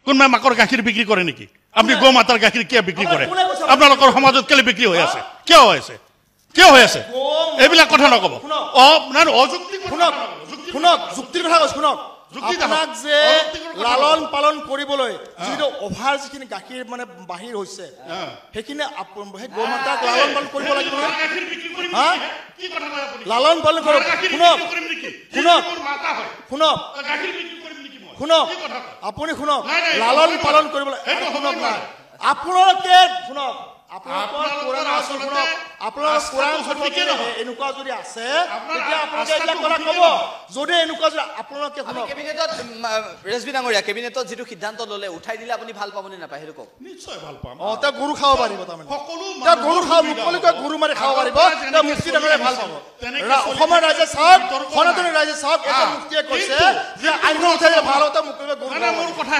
কোনোবাই মাকৰ গাখীৰ বিক্ৰী কৰে নেকি আপুনি গো মাতাৰ গাখীৰ কিয় বিক্ৰী কৰে আপোনালোকৰ সমাজত কেলে বিক্ৰী হৈ আছে কিয় হৈ আছে এইবিলাক কথা নকব অযুক্তি শুনক যুক্তিৰ কথা কৈছো শুনক আপোনাক যে লালন পালন কৰিবলৈ যিটো অভাৰ যিখিনি গাখীৰ মানে বাহিৰ হৈছে সেইখিনি সেই গোমাতাক লালন পালন কৰিব লাগিব হা লালন পালন কৰক শুনক আপুনি শুনক লালন পালন কৰিবলৈ শুনক না আপোনালোকে শুনক এনেকুৱা যদি আছে তেতিয়া আপোনালোকে এতিয়া কথা ক'ব যদি এনেকুৱা যদি আপোনালোকে কেবিনেটত ৰেজবি ডাঙৰীয়া কেবিনেটত যিটো সিদ্ধান্ত ল'লে উঠাই দিলে আপুনি ভাল পাবনে নাপায় সেইটো কওক নিশ্চয় ভাল পাম তেওঁ গৰু খাব পাৰিব তাৰমানে তেওঁ গৰু খাব মুকলিকৈ গৰু মাৰি খাব পাৰিব তেওঁ মুক্তি ডাঙৰীয়া ভাল পাব অসমৰ ৰাইজে চাওক সনাতনী ৰাইজে চাওক এটা মুক্তিয়ে কৈছে যে আইন উঠাই ভাল হওঁতে মুকলিকৈ গৰু মোৰ কথা